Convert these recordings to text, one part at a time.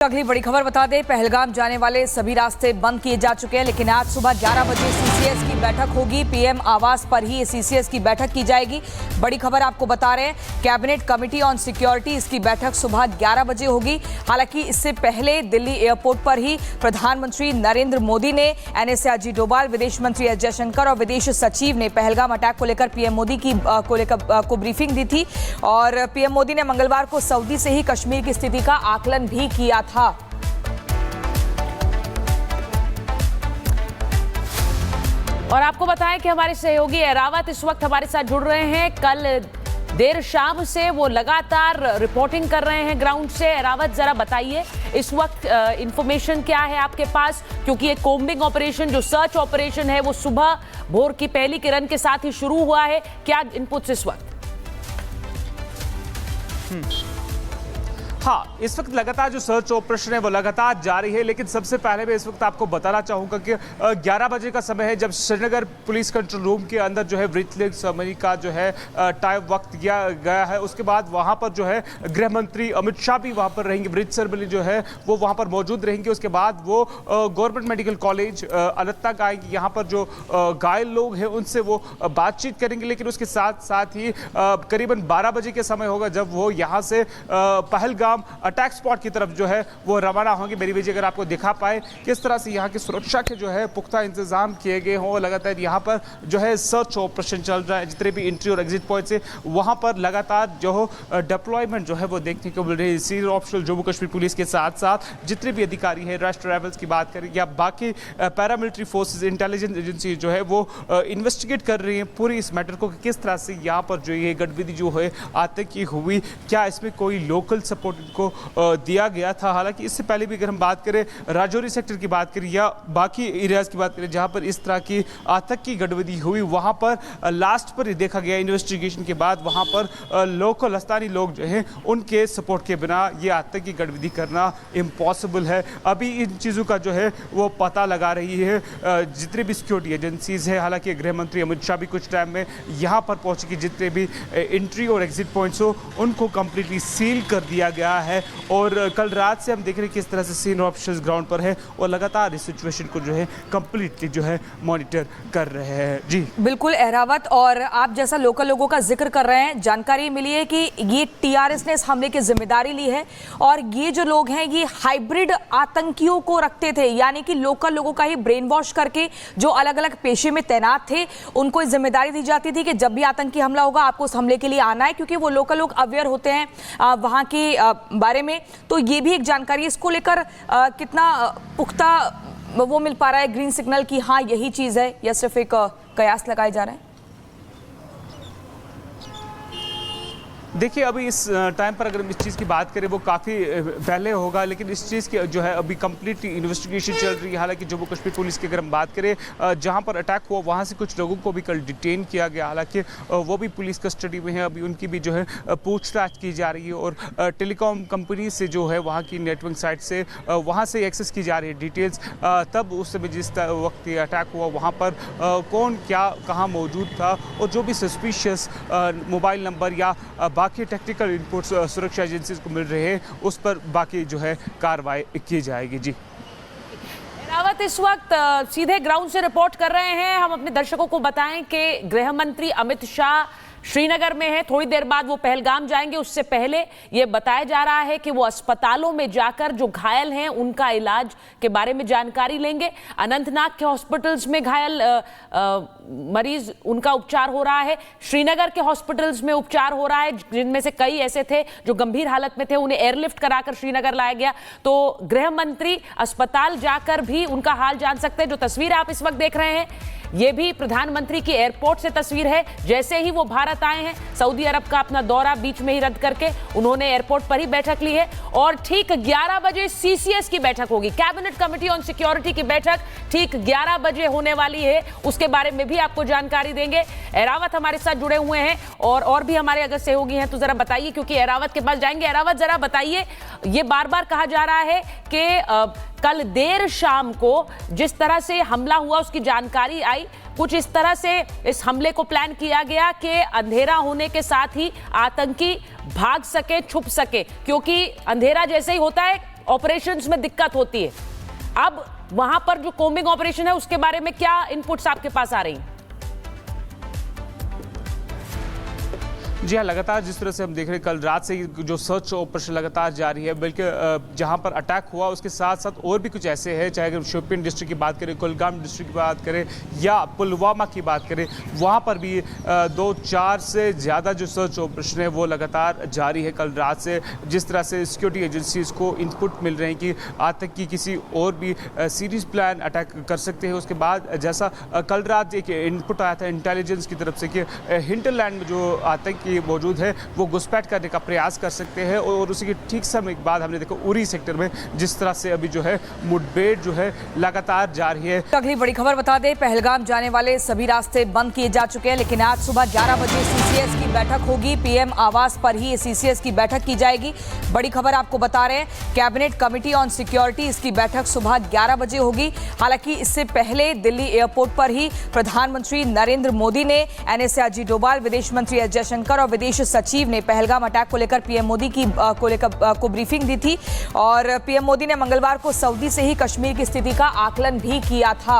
अगली बड़ी खबर बता दें, पहलगाम जाने वाले सभी रास्ते बंद किए जा चुके हैं, लेकिन आज सुबह 11 बजे सीसीएस की बैठक होगी। पीएम आवास पर ही सीसीएस की बैठक की जाएगी। बड़ी खबर आपको बता रहे हैं, कैबिनेट कमेटी ऑन सिक्योरिटी, इसकी बैठक सुबह 11 बजे होगी। हालांकि इससे पहले दिल्ली एयरपोर्ट पर ही प्रधानमंत्री नरेंद्र मोदी ने, एनएसए अजीत डोभाल, विदेश मंत्री एस जयशंकर और विदेश सचिव ने पहलगाम अटैक को लेकर पीएम मोदी को ब्रीफिंग दी थी। और पीएम मोदी ने मंगलवार को सऊदी से ही कश्मीर की स्थिति का आकलन भी किया था। और आपको बताएं कि हमारे सहयोगी एरावत इस वक्त हमारे साथ जुड़ रहे हैं। कल देर शाम से वो लगातार रिपोर्टिंग कर रहे हैं ग्राउंड से। एरावत, जरा बताइए इस वक्त इंफॉर्मेशन क्या है आपके पास, क्योंकि ये कोम्बिंग ऑपरेशन, जो सर्च ऑपरेशन है, वो सुबह भोर की पहली किरण के साथ ही शुरू हुआ है। क्या इनपुट्स इस वक्त? हाँ, इस वक्त लगातार जो सर्च ऑपरेशन है वो लगातार जारी है, लेकिन सबसे पहले मैं इस वक्त आपको बताना चाहूँगा कि 11 बजे का समय है जब श्रीनगर पुलिस कंट्रोल रूम के अंदर जो है ब्रीथिंग सेरेमनी का जो है टाइम वक्त दिया गया है। उसके बाद वहाँ पर जो है गृह मंत्री अमित शाह भी वहाँ पर रहेंगे, ब्रीथ सेरेमनी जो है वो वहाँ पर मौजूद रहेंगे। उसके बाद वो गवर्नमेंट मेडिकल कॉलेज अनंतनाग आएंगे, यहाँ पर जो घायल लोग हैं उनसे वो बातचीत करेंगे। लेकिन उसके साथ साथ ही करीबन 12 बजे के समय होगा जब वो यहाँ से पहलगाम अटैक स्पॉट की तरफ जो है वो रवाना होंगे। मेरी वजह अगर आपको दिखा पाए किस तरह से यहाँ की सुरक्षा के जो है पुख्ता इंतजाम किए गए हों। लगातार यहाँ पर जो है सर्च ऑपरेशन चल रहा है, जितने भी एंट्री और एग्जिट पॉइंट से वहाँ पर लगातार जो डिप्लॉयमेंट जो है वो देखने को मिल रही है। Senior officer Jammu Kashmir police के साथ साथ जितने भी अधिकारी हैं, राष्ट्रीय राइफल्स की बात करें या बाकी पैरामिलिट्री फोर्सेज, इंटेलिजेंस एजेंसी जो है वो इन्वेस्टिगेट कर रही है पूरी इस मैटर को, किस तरह से यहाँ पर जो ये गतिविधि जो है आतंकी हुई, क्या इसमें कोई लोकल सपोर्ट को दिया गया था। हालांकि इससे पहले भी अगर हम बात करें राजौरी सेक्टर की बात करें या बाकी एरियाज की बात करें जहां पर इस तरह की आतंकी गतिविधि हुई, वहां पर लास्ट पर देखा गया इन्वेस्टिगेशन के बाद वहां पर लोकल स्थानीय लोग जो हैं उनके सपोर्ट के बिना ये आतंकी गतिविधि करना इम्पॉसिबल है। अभी इन चीज़ों का जो है वो पता लगा रही है जितनी भी सिक्योरिटी एजेंसीज है। हालांकि गृह मंत्री अमित शाह भी कुछ टाइम में यहाँ पर पहुँचे कि जितने भी एंट्री और एग्जिट पॉइंट्स हो उनको कंप्लीटली सील कर दिया गया है। और कल रात से हम देख रहे हैं किस तरह से सीनियर ऑफिसर्स ग्राउंड पर है और लगातार इस सिचुएशन को जो है कंप्लीटली जो है मॉनिटर कर रहे हैं। जी बिल्कुल एरावत, और आप जैसा लोकल लोगों का जिक्र कर रहे हैं, जानकारी मिली है कि ये टीआरएस ने इस हमले की जिम्मेदारी ली है और ये जो लोग हैं ये हाइब्रिड आतंकियों को रखते थे, यानी कि लोकल लोगों का ही ब्रेन वॉश करके जो अलग अलग पेशे में तैनात थे उनको जिम्मेदारी दी जाती थी कि जब भी आतंकी हमला होगा आपको उस हमले के लिए आना है, क्योंकि वो लोकल लोग अवेयर होते हैं वहाँ की बारे में। तो ये भी एक जानकारी, इसको लेकर कितना पुख्ता वो मिल पा रहा है ग्रीन सिग्नल कि हाँ यही चीज़ है, या सिर्फ एक कयास लगाए जा रहे हैं? देखिए, अभी इस टाइम पर अगर हम इस चीज़ की बात करें वो काफ़ी पहले होगा, लेकिन इस चीज़ की जो है अभी कंप्लीट इन्वेस्टिगेशन चल रही है। हालांकि जम्मू कश्मीर पुलिस की अगर हम बात करें जहां पर अटैक हुआ वहां से कुछ लोगों को भी कल डिटेन किया गया। हालांकि वो भी पुलिस कस्टडी में है, अभी उनकी भी जो है पूछताछ की जा रही है और टेलीकॉम कंपनी से जो है वहाँ की नेटवर्क साइट से वहाँ से एक्सेस की जा रही है डिटेल्स। तब उस समय जिस वक्त ये अटैक हुआ वहाँ पर कौन क्या कहाँ मौजूद था और जो भी सस्पिशियस मोबाइल नंबर या बाकी टेक्निकल इनपुट्स सुरक्षा एजेंसीज को मिल रहे हैं उस पर बाकी जो है कार्रवाई की जाएगी। जी रावत इस वक्त सीधे ग्राउंड से रिपोर्ट कर रहे हैं। हम अपने दर्शकों को बताएं कि गृह मंत्री अमित शाह श्रीनगर में है, थोड़ी देर बाद वो पहलगाम जाएंगे। उससे पहले ये बताया जा रहा है कि वो अस्पतालों में जाकर जो घायल हैं उनका इलाज के बारे में जानकारी लेंगे। अनंतनाग के हॉस्पिटल्स में घायल मरीज, उनका उपचार हो रहा है। श्रीनगर के हॉस्पिटल्स में उपचार हो रहा है, जिनमें से कई ऐसे थे जो गंभीर हालत में थे, उन्हें एयरलिफ्ट कराकर श्रीनगर लाया गया। तो गृह मंत्री अस्पताल जाकर भी उनका हाल जान सकते हैं। जो तस्वीर आप इस वक्त देख रहे हैं ये भी प्रधानमंत्री की एयरपोर्ट से तस्वीर है। जैसे ही वो भारत आए हैं, सऊदी अरब का अपना दौरा बीच में ही रद्द करके उन्होंने एयरपोर्ट पर ही बैठक ली है और ठीक 11 बजे सीसीएस की बैठक होगी। कैबिनेट कमेटी ऑन सिक्योरिटी की बैठक ठीक 11 बजे होने वाली है, उसके बारे में भी आपको जानकारी देंगे। एरावत हमारे साथ जुड़े हुए हैं और भी हमारे अगर सहयोगी हैं तो जरा बताइए, क्योंकि एरावत के पास जाएंगे। एरावत, जरा बताइए, ये बार बार कहा जा रहा है कि कल देर शाम को जिस तरह से हमला हुआ उसकी जानकारी आई, कुछ इस तरह से इस हमले को प्लान किया गया कि अंधेरा होने के साथ ही आतंकी भाग सके, छुप सके, क्योंकि अंधेरा जैसे ही होता है ऑपरेशंस में दिक्कत होती है। अब वहां पर जो कोम्बिंग ऑपरेशन है उसके बारे में क्या इनपुट्स आपके पास आ रही हैं? जी हाँ, लगातार जिस तरह से हम देख रहे हैं कल रात से जो सर्च ऑपरेशन लगातार जारी है, बल्कि जहां पर अटैक हुआ उसके साथ साथ और भी कुछ ऐसे हैं, चाहे अगर शोपियान डिस्ट्रिक्ट की बात करें, कुलगाम डिस्ट्रिक्ट की बात करें या पुलवामा की बात करें, वहां पर भी 2-4 से ज़्यादा जो सर्च ऑपरेशन है वो लगातार जारी है। कल रात से जिस तरह से सिक्योरिटी एजेंसीज को इनपुट मिल रहे हैं कि आतंकी किसी और भी सीरीज प्लान अटैक कर सकते हैं। उसके बाद जैसा कल रात एक इनपुट आया था इंटेलिजेंस की तरफ से कि हिंटरलैंड में जो आतंकी मौजूद है वो घुसपैठ करने का प्रयास कर सकते हैं, और उसी के ठीक समय के बाद हमने देखा उरी सेक्टर में जिस तरह से अभी जो है मुठभेड़ जो है लगातार जारी है। अगली बड़ी खबर बता दें, पहलगाम जाने वाले सभी रास्ते बंद किए जा चुके हैं, लेकिन आज सुबह 11 बजे सीसीएस की बैठक होगी। पीएम आवास पर ही सीसीएस की बैठक की जाएगी। बड़ी खबर आपको बता रहे हैं, कैबिनेट कमेटी ऑन सिक्योरिटी, इसकी बैठक सुबह 11 बजे होगी। हालांकि इससे पहले दिल्ली एयरपोर्ट पर ही प्रधानमंत्री नरेंद्र मोदी ने, एनएसए डोभाल, विदेश मंत्री एस जयशंकर और विदेश सचिव ने पहलगाम अटैक को लेकर पीएम मोदी को ब्रीफिंग दी थी, और पीएम मोदी ने मंगलवार को सऊदी से ही कश्मीर की स्थिति का आकलन भी किया था।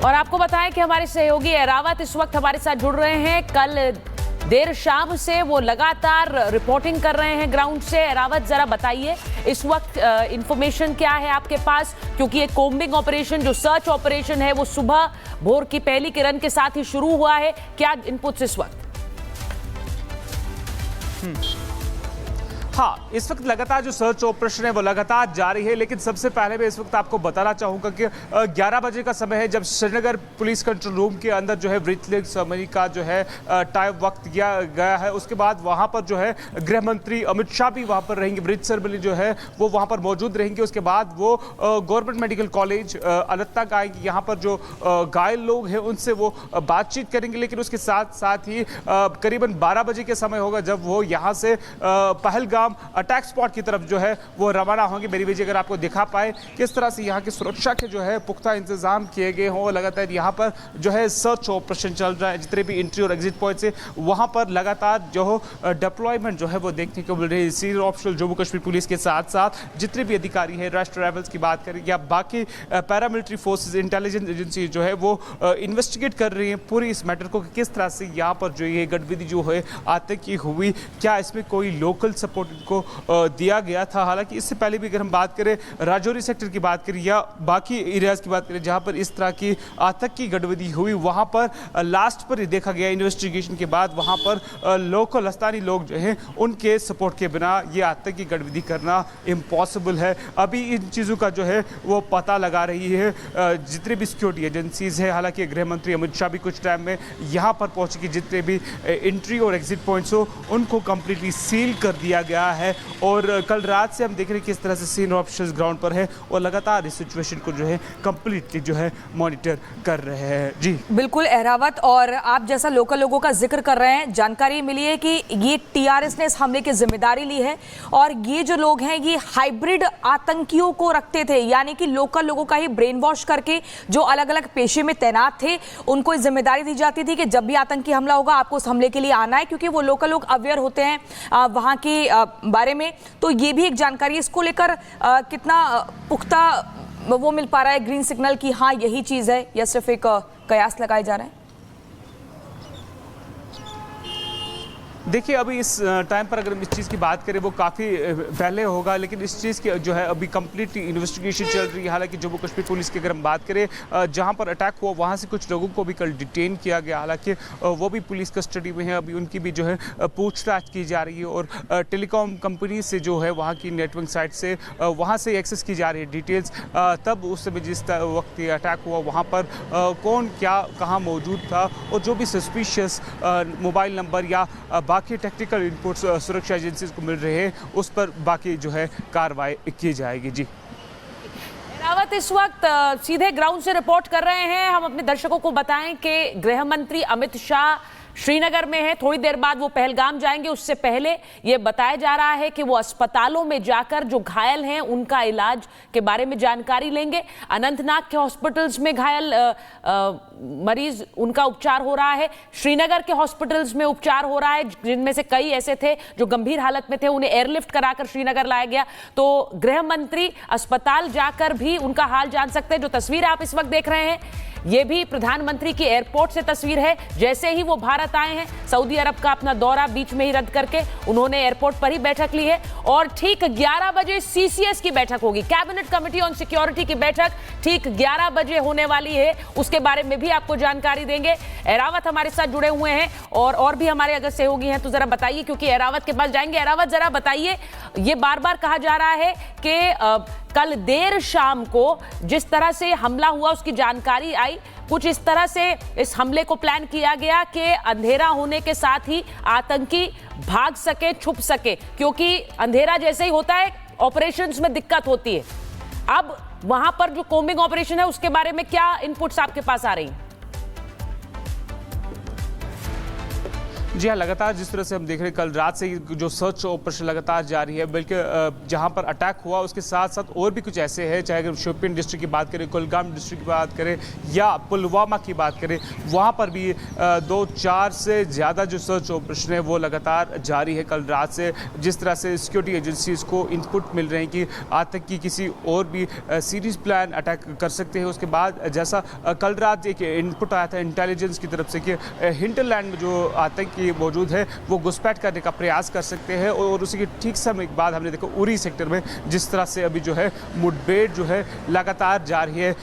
और आपको बताएं कि हमारे सहयोगी एरावत इस वक्त हमारे साथ जुड़ रहे हैं। कल देर शाम से वो लगातार रिपोर्टिंग कर रहे हैं ग्राउंड से। एरावत, जरा बताइए इस वक्त इंफॉर्मेशन क्या है आपके पास, क्योंकि ये कोम्बिंग ऑपरेशन जो सर्च ऑपरेशन है वो सुबह भोर की पहली किरण के साथ ही शुरू हुआ है। क्या इनपुट्स इस वक्त? हाँ, इस वक्त लगातार जो सर्च ऑपरेशन है वो लगातार जारी है, लेकिन सबसे पहले मैं इस वक्त आपको बताना चाहूँगा कि 11 बजे का समय है जब श्रीनगर पुलिस कंट्रोल रूम के अंदर जो है ब्रीथिंग सेरेमनी का जो है टाइम वक्त दिया गया है। उसके बाद वहाँ पर जो है गृह मंत्री अमित शाह भी वहाँ पर रहेंगे, ब्रीथ सेरेमनी जो है वो वहाँ पर मौजूद रहेंगे। उसके बाद वो गवर्नमेंट मेडिकल कॉलेज अनंतनाग आएंगे, यहाँ पर जो घायल लोग हैं उनसे वो बातचीत करेंगे। लेकिन उसके साथ साथ ही करीबन 12 बजे के समय होगा जब वो यहाँ से पहलगाम अटैक स्पॉट की तरफ जो है वो रवाना होंगे। मेरी वजह अगर आपको दिखा पाए किस तरह से यहाँ की सुरक्षा के जो है पुख्ता इंतजाम किए गए हों। लगातार यहाँ पर जो है सर्च ऑपरेशन चल रहा है, जितने भी एंट्री और एग्जिट पॉइंट है वहाँ पर लगातार जो डिप्लॉयमेंट जो है वो देखने को मिल रही है। Senior officer Jammu Kashmir police के साथ साथ जितने भी अधिकारी हैं, राष्ट्रीय राइफल्स की बात करें या बाकी पैरामिलिट्री फोर्सेज, इंटेलिजेंस एजेंसी जो है वो इन्वेस्टिगेट कर रही है पूरी इस मैटर को, किस तरह से यहाँ पर जो ये गतिविधि जो है आतंकी हुई, क्या इसमें कोई लोकल सपोर्ट को दिया गया था। हालांकि इससे पहले भी अगर हम बात करें राजौरी सेक्टर की बात करें या बाकी एरियाज की बात करें जहां पर इस तरह की आतंकी गतिविधि हुई, वहां पर लास्ट पर देखा गया इन्वेस्टिगेशन के बाद वहां पर लोकल स्थानीय लोग जो हैं उनके सपोर्ट के बिना ये आतंकी गतिविधि करना इम्पॉसिबल है। अभी इन चीज़ों का जो है वो पता लगा रही है जितने भी सिक्योरिटी एजेंसीज हैं। हालांकि गृह मंत्री अमित शाह भी कुछ टाइम में यहाँ पर पहुँचे कि जितने भी एंट्री और एग्जिट पॉइंट्स हो उनको कंप्लीटली सील कर दिया गया है। और कल रात से हम देख रहे हैं किस तरह से सीनियर ऑफिसर्स ग्राउंड पर है और लगातार इस सिचुएशन को जो है कंप्लीटली जो है मॉनिटर कर रहे हैं। जी बिल्कुल एरावत, और आप जैसा लोकल लोगों का जिक्र कर रहे हैं, जानकारी मिली है कि ये टीआरएस ने इस हमले की जिम्मेदारी ली है, और ये जो लोग हैं ये हाइब्रिड आतंकियों को रखते थे, यानी कि लोकल लोगों का ही ब्रेन वॉश करके जो अलग अलग पेशे में तैनात थे उनको जिम्मेदारी दी जाती थी कि जब भी आतंकी हमला होगा आपको उस हमले के लिए आना है, क्योंकि वो लोकल लोग अवेयर होते हैं वहाँ के बारे में। तो ये भी एक जानकारी, इसको लेकर कितना पुख्ता वो मिल पा रहा है ग्रीन सिग्नल कि हाँ यही चीज़ है, या सिर्फ एक कयास लगाए जा रहे हैं? देखिए, अभी इस टाइम पर अगर हम इस चीज़ की बात करें वो काफ़ी पहले होगा, लेकिन इस चीज़ की जो है अभी कंप्लीटली इन्वेस्टिगेशन चल रही है। हालांकि जम्मू कश्मीर पुलिस की अगर हम बात करें जहां पर अटैक हुआ वहां से कुछ लोगों को भी कल डिटेन किया गया। हालांकि वो भी पुलिस कस्टडी में है, अभी उनकी भी जो है पूछताछ की जा रही है और टेलीकॉम कंपनी से जो है वहाँ की नेटवर्क साइट से वहाँ से एक्सेस की जा रही है डिटेल्स। तब उस समय जिस वक्त ये अटैक हुआ वहाँ पर कौन क्या कहाँ मौजूद था और जो भी सस्पिशियस मोबाइल नंबर या बाकी टेक्निकल इनपुट्स सुरक्षा एजेंसीज को मिल रहे हैं उस पर बाकी जो है कार्रवाई की जाएगी। जी रावत इस वक्त सीधे ग्राउंड से रिपोर्ट कर रहे हैं। हम अपने दर्शकों को बताएं कि गृह मंत्री अमित शाह श्रीनगर में है, थोड़ी देर बाद वो पहलगाम जाएंगे। उससे पहले ये बताया जा रहा है कि वो अस्पतालों में जाकर जो घायल हैं उनका इलाज के बारे में जानकारी लेंगे। अनंतनाग के हॉस्पिटल्स में घायल मरीज, उनका उपचार हो रहा है। श्रीनगर के हॉस्पिटल्स में उपचार हो रहा है, जिनमें से कई ऐसे थे जो गंभीर हालत में थे, उन्हें एयरलिफ्ट कराकर श्रीनगर लाया गया। तो गृह मंत्री अस्पताल जाकर भी उनका हाल जान सकते हैं। जो तस्वीर आप इस वक्त देख रहे हैं, ये भी प्रधानमंत्री की एयरपोर्ट से तस्वीर है। जैसे ही वो भारत आए हैं, सऊदी अरब का अपना दौरा बीच में ही रद्द करके उन्होंने एयरपोर्ट पर ही बैठक ली है। और ठीक 11 बजे सीसीएस की बैठक होगी, कैबिनेट कमेटी ऑन सिक्योरिटी की बैठक ठीक 11 बजे होने वाली है। उसके बारे में भी आपको जानकारी देंगे। एरावत हमारे साथ जुड़े हुए हैं और भी हमारे अगर सहयोगी हैं तो जरा बताइए, क्योंकि एरावत के पास जाएंगे। एरावत, जरा बताइए, ये बार बार कहा जा रहा है कि कल देर शाम को जिस तरह से हमला हुआ उसकी जानकारी आई, कुछ इस तरह से इस हमले को प्लान किया गया कि अंधेरा होने के साथ ही आतंकी भाग सके, छुप सके, क्योंकि अंधेरा जैसे ही होता है ऑपरेशंस में दिक्कत होती है। अब वहां पर जो कोम्बिंग ऑपरेशन है उसके बारे में क्या इनपुट्स आपके पास आ रही हैं? जी हाँ, लगातार जिस तरह से हम देख रहे हैं, कल रात से जो सर्च ऑपरेशन लगातार जारी है, बल्कि जहां पर अटैक हुआ उसके साथ साथ और भी कुछ ऐसे हैं, चाहे अगर शोपियान डिस्ट्रिक्ट की बात करें, कुलगाम डिस्ट्रिक्ट की बात करें या पुलवामा की बात करें, वहां पर भी 2-4 से ज़्यादा जो सर्च ऑपरेशन है वो लगातार जारी है। कल रात से जिस तरह से सिक्योरिटी एजेंसीज को इनपुट मिल रहे हैं कि आतंकी किसी और भी सीरीज प्लान अटैक कर सकते हैं। उसके बाद जैसा कल रात एक इनपुट आया था इंटेलिजेंस की तरफ से कि हिंटरलैंड में जो आतंकी मौजूद है वो घुसपैठ करने का प्रयास कर सकते हैं। और उसी के ठीक समय के बाद हमने देखा उरी सेक्टर में जिस तरह से अभी जो है मुठभेड़ जो है लगातार जारी है।